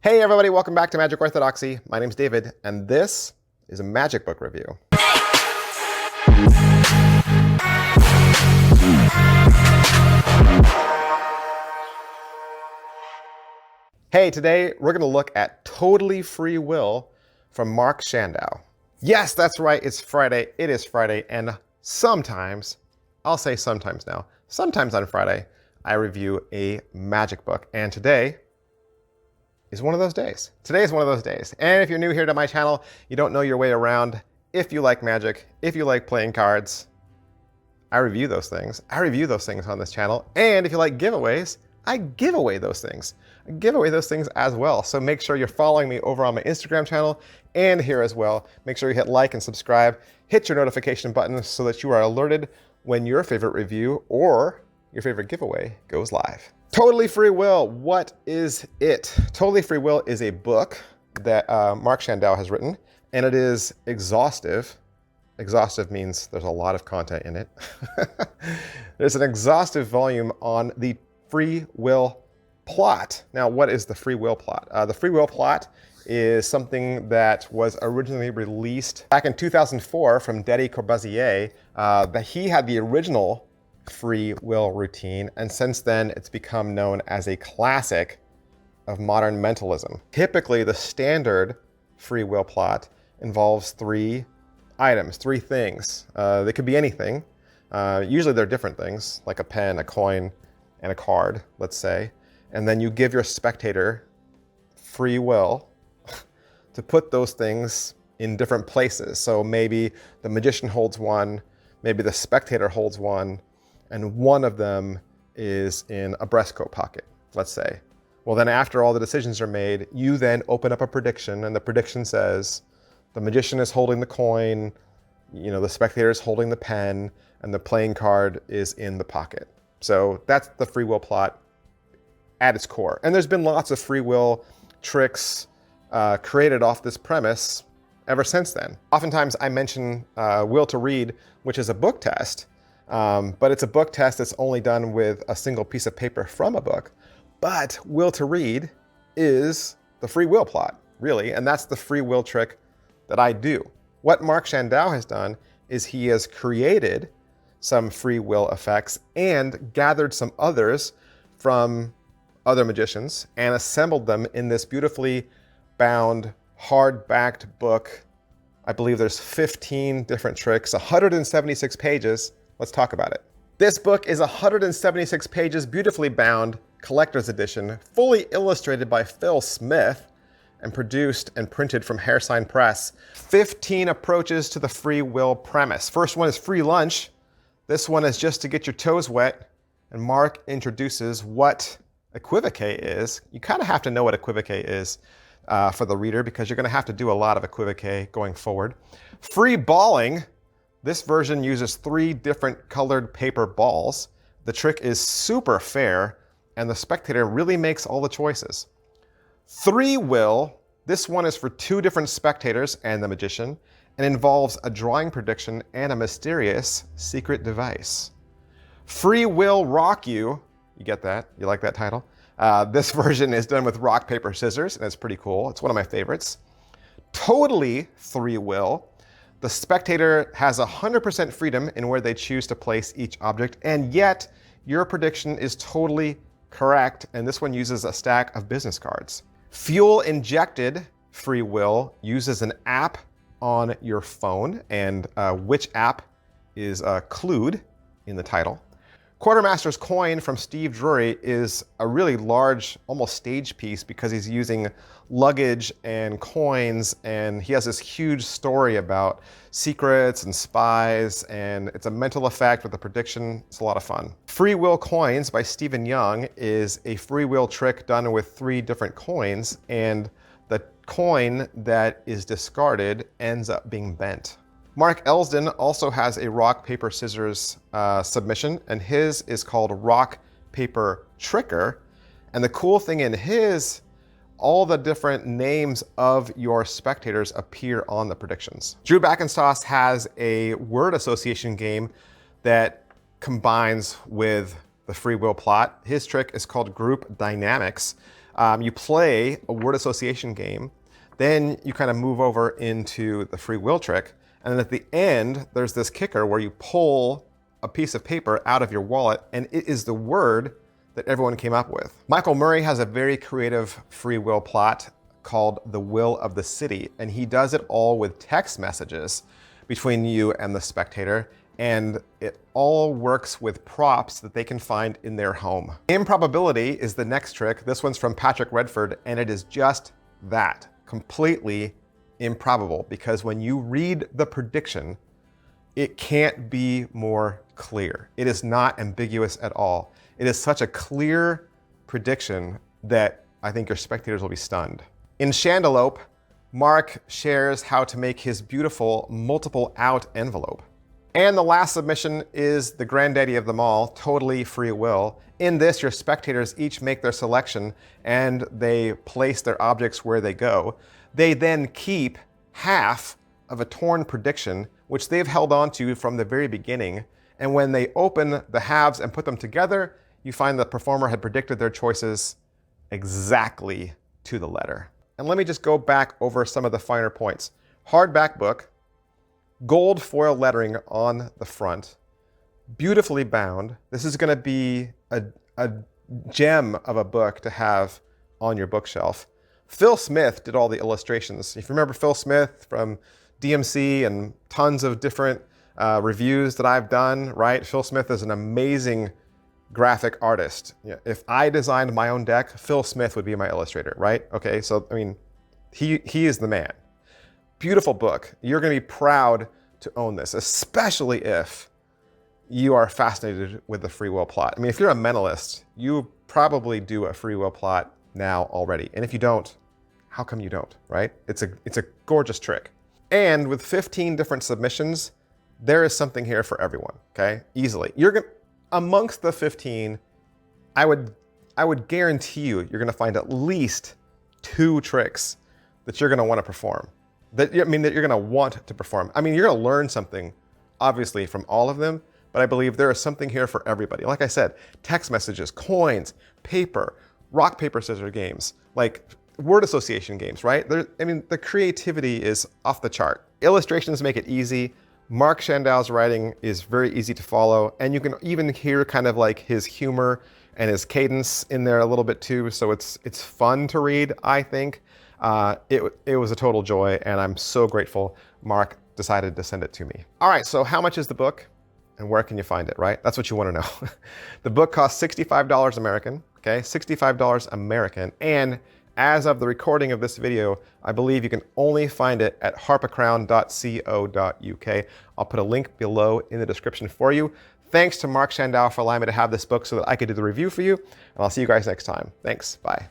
Hey everybody, welcome back to Magic Orthodoxy. My name's David, and this is a magic book review. Hey, today we're gonna look at Totally Free Will from Mark Chandaue. Yes, that's right, it's Friday, it is Friday, and sometimes, I'll say sometimes now, sometimes on Friday, I review a magic book, and today is one of those days. Today is one of those days. And if you're new here to my channel, you don't know your way around, if you like magic, if you like playing cards, I review those things. I review those things on this channel. And if you like giveaways, I give away those things. I give away those things as well. So make sure you're following me over on my Instagram channel and here as well. Make sure you hit like and subscribe, hit your notification button so that you are alerted when your favorite review or your favorite giveaway goes live. Totally Free Will, what is it? Totally Free Will is a book that Mark Chandaue has written, and it is exhaustive. Exhaustive means there's a lot of content in it. There's an exhaustive volume on the free will plot. Now, what is the free will plot? The free will plot is something that was originally released back in 2004 from Daddy Corbusier. That he had the original free will routine, and since then it's become known as a classic of modern mentalism. Typically, the standard free will plot involves three items, three things. They could be anything. Usually they're different things, like a pen, a coin, and a card, let's say. And then you give your spectator free will to put those things in different places. So maybe the magician holds one, maybe the spectator holds one, and one of them is in a breast coat pocket, let's say. Well, then after all the decisions are made, you then open up a prediction, and the prediction says the magician is holding the coin, the spectator is holding the pen, and the playing card is in the pocket. So that's the free will plot at its core. And there's been lots of free will tricks created off this premise ever since then. Oftentimes I mention Will to Read, which is a book test. But it's a book test that's only done with a single piece of paper from a book. But Will to Read is the free will plot, really, and that's the free will trick that I do. What Mark Chandaue has done is he has created some free will effects and gathered some others from other magicians and assembled them in this beautifully bound, hard-backed book. I believe there's 15 different tricks, 176 pages. Let's talk about it. This book is 176 pages, beautifully bound, collector's edition, fully illustrated by Phil Smith, and produced and printed from Hairsign Press. 15 approaches to the free will premise. First one is free lunch. This one is just to get your toes wet, and Mark introduces what equivocate is. You kind of have to know what equivocate is for the reader, because you're going to have to do a lot of equivocate going forward. Free balling. This version uses 3 different colored paper balls. The trick is super fair, and the spectator really makes all the choices. Free will, this one is for 2 different spectators and the magician, and involves a drawing prediction and a mysterious secret device. Free Will Rock You, you get that? You like that title? This version is done with rock, paper, scissors, and it's pretty cool. It's one of my favorites. Totally Free Will. The spectator has 100% freedom in where they choose to place each object, and yet your prediction is totally correct, and this one uses a stack of business cards. Fuel Injected Free Will uses an app on your phone, and which app is clued in the title. Quartermaster's Coin from Steve Drury is a really large, almost stage piece, because he's using luggage and coins, and he has this huge story about secrets and spies, and it's a mental effect with a prediction. It's a lot of fun. Free Will Coins by Stephen Young is a free will trick done with 3 different coins, and the coin that is discarded ends up being bent. Mark Elsden also has a rock, paper, scissors submission, and his is called Rock, Paper, Tricker. And the cool thing in his, all the different names of your spectators appear on the predictions. Drew Backenstoss has a word association game that combines with the free will plot. His trick is called Group Dynamics. You play a word association game. Then you kind of move over into the free will trick. And then at the end, there's this kicker where you pull a piece of paper out of your wallet, and it is the word that everyone came up with. Michael Murray has a very creative free will plot called The Will of the City, and he does it all with text messages between you and the spectator, and it all works with props that they can find in their home. Improbability is the next trick. This one's from Patrick Redford, and it is just that, completely improbable, because when you read the prediction, it can't be more clear. It is not ambiguous at all. It is such a clear prediction that I think your spectators will be stunned. In Chandaue, Mark shares how to make his beautiful multiple out envelope. And the last submission is the granddaddy of them all, Totally Free Will. In this, your spectators each make their selection and they place their objects where they go. They then keep half of a torn prediction, which they've held on to from the very beginning. And when they open the halves and put them together, you find the performer had predicted their choices exactly to the letter. And let me just go back over some of the finer points. Hardback book, gold foil lettering on the front, beautifully bound. This is going to be a gem of a book to have on your bookshelf. Phil Smith did all the illustrations. If you remember Phil Smith from DMC and tons of different reviews that I've done, right? Phil Smith is an amazing graphic artist. If I designed my own deck, Phil Smith would be my illustrator, right? Okay, so I mean, he is the man. Beautiful book. You're going to be proud to own this, especially if you are fascinated with the free will plot. I mean, if you're a mentalist, you probably do a free will plot now already. And if you don't, how come you don't, right? It's a gorgeous trick. And with 15 different submissions, there is something here for everyone, okay? Easily. Amongst the 15, I would guarantee you're going to find at least 2 tricks that you're going to want to perform. That you're going to want to perform. I mean, you're going to learn something, obviously, from all of them, but I believe there is something here for everybody. Like I said, text messages, coins, paper, rock, paper, scissors games, like word association games, right? The creativity is off the chart. Illustrations make it easy. Mark Chandaue's writing is very easy to follow, and you can even hear kind of like his humor and his cadence in there a little bit too, so it's fun to read, I think. It was a total joy, and I'm so grateful Mark decided to send it to me. All right, so how much is the book, and where can you find it, right? That's what you want to know. The book costs $65 American, okay? $65 American, and as of the recording of this video, I believe you can only find it at harpacrown.co.uk. I'll put a link below in the description for you. Thanks to Mark Chandaue for allowing me to have this book so that I could do the review for you, and I'll see you guys next time. Thanks, bye.